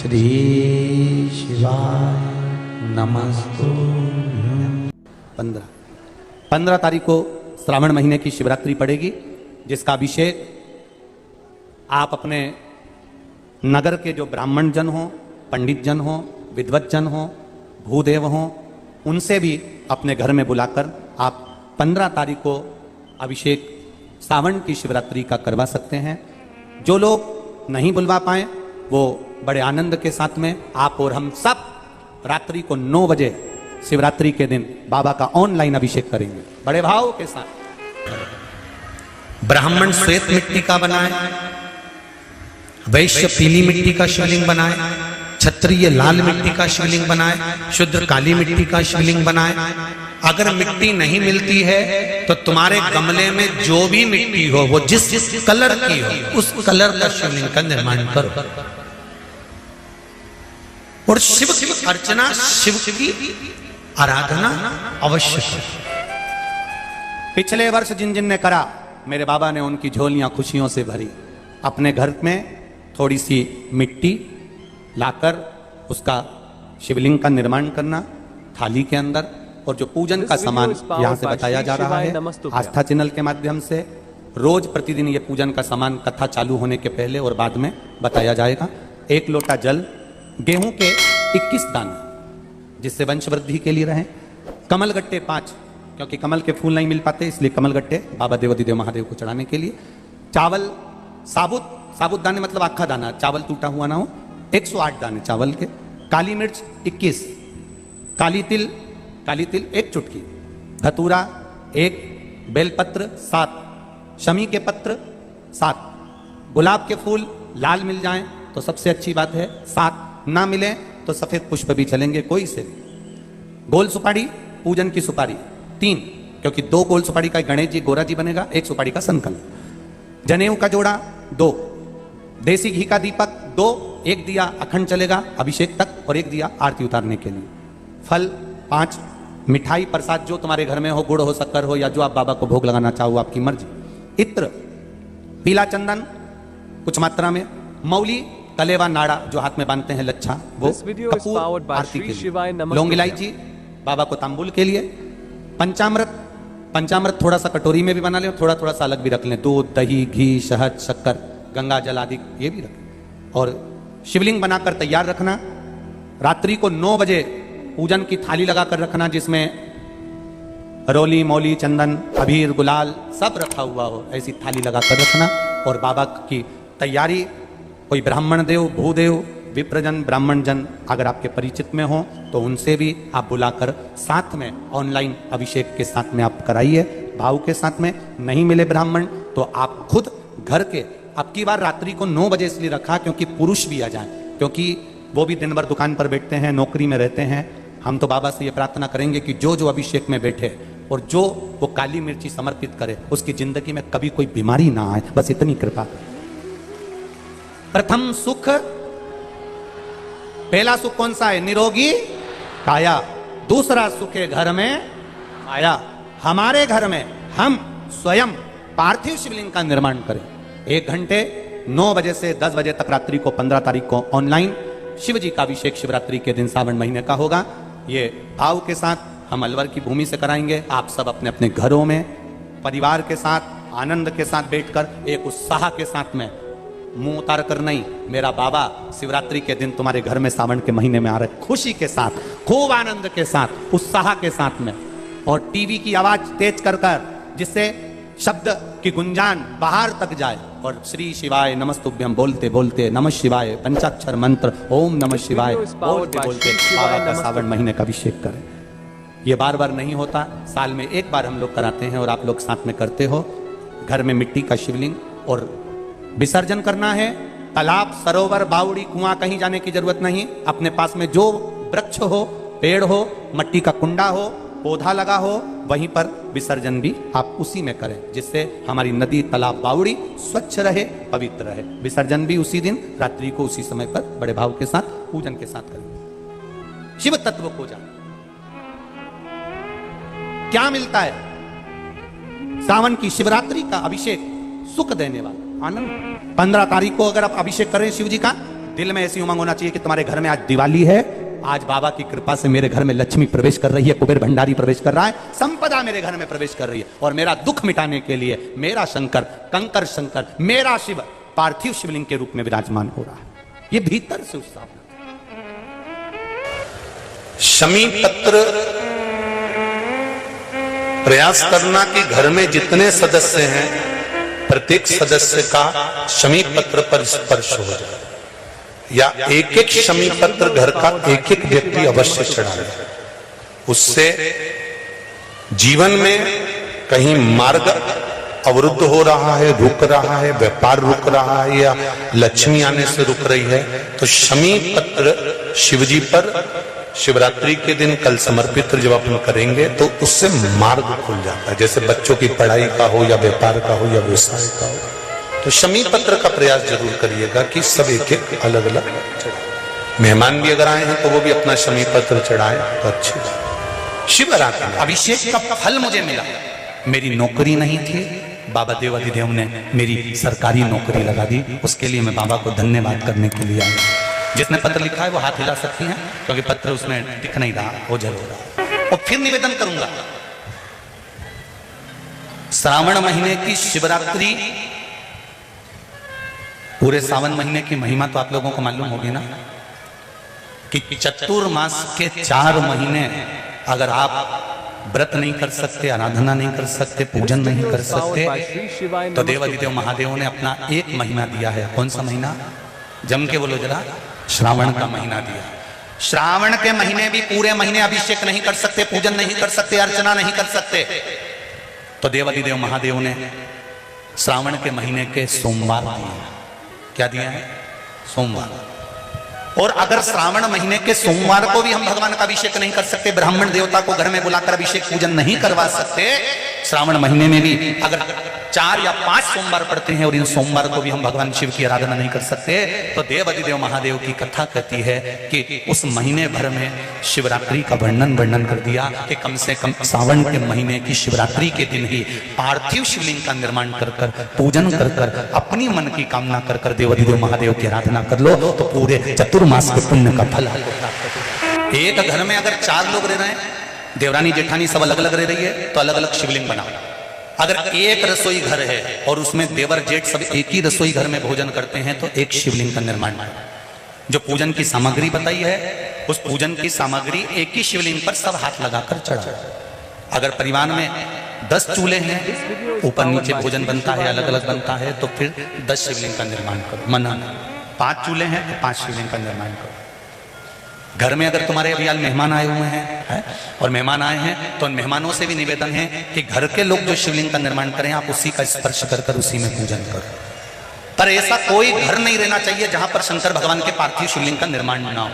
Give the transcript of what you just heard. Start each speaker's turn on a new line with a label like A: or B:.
A: श्री शिवाय नमस्तुभ्यं।
B: 15 तारीख को श्रावण महीने की शिवरात्रि पड़ेगी, जिसका अभिषेक आप अपने नगर के जो ब्राह्मण जन हो, पंडित जन हो, विद्वत जन हो, भूदेव हो, उनसे भी अपने घर में बुलाकर आप 15 तारीख को अभिषेक सावन की शिवरात्रि का करवा सकते हैं। जो लोग नहीं बुलवा पाए वो बड़े आनंद के साथ में आप और हम सब रात्रि को 9 बजे शिवरात्रि के दिन बाबा का ऑनलाइन अभिषेक करेंगे बड़े भाव के साथ।
A: ब्राह्मण श्वेत मिट्टी का बनाए, वैश्य पीली मिट्टी का शिवलिंग बनाए, क्षत्रिय लाल मिट्टी का शिवलिंग बनाए, शूद्र काली मिट्टी का शिवलिंग बनाए। अगर मिट्टी नहीं मिलती है तो तुम्हारे गमले में जो भी मिट्टी हो, वो जिस कलर की हो, उस कलर का शिवलिंग का निर्माण करो और शिव की अर्चना, शिव की आराधना अवश्य।
B: पिछले वर्ष जिन जिन ने करा, मेरे बाबा ने उनकी झोलियां खुशियों से भरी। अपने घर में थोड़ी सी मिट्टी लाकर उसका शिवलिंग का निर्माण करना थाली के अंदर, और जो पूजन का सामान यहाँ से बताया जा रहा है आस्था चैनल के माध्यम से, रोज प्रतिदिन ये पूजन का सामान कथा चालू होने के पहले और बाद में बताया जाएगा। 1 लोटा जल, गेहूं के 21 दाने जिससे वंश वृद्धि के लिए रहें, कमल गट्टे 5 क्योंकि कमल के फूल नहीं मिल पाते इसलिए कमल गट्टे बाबा देवाधिदेव महादेव को चढ़ाने के लिए, चावल साबुत दाने मतलब आखा दाना, चावल टूटा हुआ ना हो, 108 दाने चावल के, काली मिर्च 21, काली तिल 1 चुटकी, धतूरा 1, बेलपत्र 7, शमी के पत्र 7, गुलाब के फूल लाल मिल जाएं तो सबसे अच्छी बात है 7, ना मिले तो सफेद पुष्प भी चलेंगे कोई से। गोल सुपारी, पूजन की सुपारी 3 क्योंकि 2 गोल सुपारी का गणेश जी गोरा जी बनेगा, 1 सुपारी का संकल्प, जनेऊ का जोड़ा 2, देसी घी का दीपक 2, 1 दिया अखंड चलेगा अभिषेक तक और 1 दिया आरती उतारने के लिए, फल 5, मिठाई प्रसाद जो तुम्हारे घर में हो, गुड़ हो, शक्कर हो, या जो आप बाबा को भोग लगाना चाहो आपकी मर्जी, इत्र, पीला चंदन कुछ मात्रा में, मौली, कलेवा नाड़ा जो हाथ में बांधते हैं लच्छा वो, कपूर आरती के लिए, लौंग इलायची बाबा को तांबुल के लिए, पंचामृत थोड़ा सा कटोरी में भी बना लें, थोड़ा थोड़ा सा अलग भी रख लें, दूध, दही, घी, शहद, शक्कर, गंगा जल आदि ये भी रखें, और शिवलिंग बनाकर तैयार रखना। रात्रि को 9 बजे पूजन की थाली लगाकर रखना जिसमें रोली, मौली, चंदन, अबीर, गुलाल सब रखा हुआ हो, ऐसी थाली लगाकर रखना। और बाबा की तैयारी, कोई ब्राह्मण देव, भूदेव, विप्रजन, ब्राह्मण जन अगर आपके परिचित में हो तो उनसे भी आप बुलाकर साथ में ऑनलाइन अभिषेक के साथ में आप कराइए भाव के साथ में। नहीं मिले ब्राह्मण तो आप खुद घर के, अब की बार रात्रि को 9 बजे इसलिए रखा क्योंकि पुरुष भी आ जाए, क्योंकि वो भी दिन भर दुकान पर बैठते हैं, नौकरी में रहते हैं। हम तो बाबा से ये प्रार्थना करेंगे कि जो अभिषेक में बैठे और जो वो काली मिर्ची समर्पित करे उसकी जिंदगी में कभी कोई बीमारी ना आए, बस इतनी कृपा। प्रथम सुख, पहला सुख कौन सा है? निरोगी काया। दूसरा सुख है घर में आया। हमारे घर में हम स्वयं पार्थिव शिवलिंग का निर्माण करें। 1 घंटे 9 बजे से 10 बजे तक रात्रि को 15 तारीख को ऑनलाइन शिव जी का अभिषेक शिवरात्रि के दिन सावन महीने का होगा। ये भाव के साथ हम अलवर की भूमि से कराएंगे। आप सब अपने अपने घरों में परिवार के साथ आनंद के साथ बैठकर एक उत्साह के साथ में, मुंह उतार कर नहीं, मेरा बाबा शिवरात्रि के दिन तुम्हारे घर में सावन के महीने में आ रहे, खुशी के साथ, खूब आनंद के साथ, उत्साह के साथ में, और टीवी की आवाज तेज कर जिससे शब्द की गुंजान बाहर तक जाए, और श्री शिवाय नमस्तुभ्यम बोलते बोलते, नमः शिवाय पंचाक्षर मंत्र ओम नमः शिवाय बोलते बोलते बाबा का सावन महीने का अभिषेक करें। ये बार बार नहीं होता, साल में 1 बार हम लोग कराते हैं और आप लोग साथ में करते हो। घर में मिट्टी का शिवलिंग और विसर्जन करना है। तालाब, सरोवर, बावड़ी, कुआं कहीं जाने की जरूरत नहीं। अपने पास में जो वृक्ष हो, पेड़ हो, मट्टी का कुंडा हो, पौधा लगा हो, वहीं पर विसर्जन भी आप उसी में करें, जिससे हमारी नदी, तालाब, बावड़ी स्वच्छ रहे, पवित्र रहे। विसर्जन भी उसी दिन रात्रि को उसी समय पर बड़े भाव के साथ पूजन के साथ करें। शिव तत्व को जान क्या मिलता है? सावन की शिवरात्रि का अभिषेक सुख देने वाला, आनंद। 15 तारीख को अगर आप अभिषेक करें शिव जी का, दिल में ऐसी उमंग होना चाहिए कि तुम्हारे घर में आज दिवाली है, आज बाबा की कृपा से मेरे घर में लक्ष्मी प्रवेश कर रही है, कुबेर भंडारी प्रवेश कर रहा है, संपदा मेरे घर में प्रवेश कर रही है, और मेरा दुख मिटाने के लिए मेरा शंकर, कंकर शंकर, मेरा शिव पार्थिव शिवलिंग के रूप में विराजमान हो रहा है। ये भीतर से उत्साह।
A: शमी पत्र प्रयास करना कि घर में जितने सदस्य हैं प्रत्येक सदस्य का शमी पत्र पर स्पर्श हो जाए, या एक एक शमी पत्र घर का एक एक व्यक्ति अवश्य चढ़ाए। उससे जीवन में कहीं मार्ग अवरुद्ध हो रहा है, रुक रहा है, व्यापार रुक रहा है, या लक्ष्मी आने से रुक रही है, तो शमी पत्र शिवजी पर शिवरात्रि के दिन कल समर्पित जब अपन करेंगे तो उससे मार्ग खुल जाता है। जैसे बच्चों की पढ़ाई का हो, या व्यापार का हो, या व्यवसाय का हो। तो शमी पत्र का प्रयास जरूर करिएगा कि सब एक एक अलग अलग चढ़ाए। मेहमान भी अगर आए हैं तो वो भी अपना शमी पत्र चढ़ाए तो अच्छी बात। शिवरात्रि अभिषेक का फल मुझे मिला। मेरी नौकरी नहीं थी, बाबा देवाधिदेव ने मेरी सरकारी नौकरी लगा दी। उसके लिए मैं बाबा को धन्यवाद करने के लिए आया। जिसने पत्र लिखा है वो हाथ हिला सकती हैं, क्योंकि पत्र उसमें दिख नहीं रहा, ओझल हो रहा। और फिर निवेदन करूंगा, श्रावण महीने की शिवरात्रि, पूरे सावन महीने की महिमा तो आप लोगों को मालूम होगी ना, कि चतुर्मास के 4 महीने अगर आप व्रत नहीं कर सकते, आराधना नहीं कर सकते, पूजन नहीं कर सकते, तो देवाधिदेव महादेव ने अपना एक महीना दिया है। कौन सा महीना? जम के बोलो जरा। श्रावण का महीना दिया। श्रावण के महीने भी पूरे महीने अभिषेक नहीं कर सकते, पूजन नहीं कर सकते, अर्चना नहीं कर सकते, तो देवाधिदेव महादेव ने श्रावण के महीने के सोमवार दिए। क्या दिया है? सोमवार। और अगर श्रावण महीने के सोमवार को भी हम भगवान का अभिषेक नहीं कर सकते, ब्राह्मण देवता को घर में बुलाकर अभिषेक पूजन नहीं करवा सकते, श्रावण महीने में भी अगर 4 या 5 सोमवार पड़ते हैं और इन सोमवार को भी हम भगवान शिव की आराधना नहीं कर सकते, तो देवाधिदेव महादेव की कथा कहती है कि उस महीने भर में शिवरात्रि का वर्णन कर दिया कि कम से कम सावन के महीने की शिवरात्रि के दिन ही पार्थिव शिवलिंग का निर्माण कर कर, पूजन कर कर, अपनी मन की कामना कर कर देवाधिदेव महादेव की आराधना कर लो, तो पूरे चतुर्मास के पुण्य का फल आपको प्राप्त होगा। एक घर में अगर 4 लोग रह रहे हैं, देवरानी जेठानी सब अलग अलग रह रही है, तो अलग अलग शिवलिंग बनाओ। अगर एक रसोई घर है और उसमें देवर जेठ सब एक ही रसोई घर में भोजन करते हैं, तो एक शिवलिंग का निर्माण करो। जो पूजन की सामग्री बताई है, उस पूजन की सामग्री एक ही शिवलिंग पर सब हाथ लगाकर चढ़ाओ। अगर परिवार में 10 चूल्हे हैं, ऊपर नीचे भोजन बनता है, अलग अलग बनता है, तो फिर 10 शिवलिंग का निर्माण करो। मना 5 चूल्हे हैं तो 5 शिवलिंग का निर्माण करो। घर में अगर तुम्हारे अभी आज मेहमान आए हुए हैं और मेहमान आए हैं, तो उन मेहमानों से भी निवेदन है कि घर के लोग जो शिवलिंग का निर्माण करें, आप उसी का स्पर्श कर कर उसी में पूजन करो। पर ऐसा कोई घर नहीं रहना चाहिए जहां पर शंकर भगवान के पार्थिव शिवलिंग का निर्माण ना हो।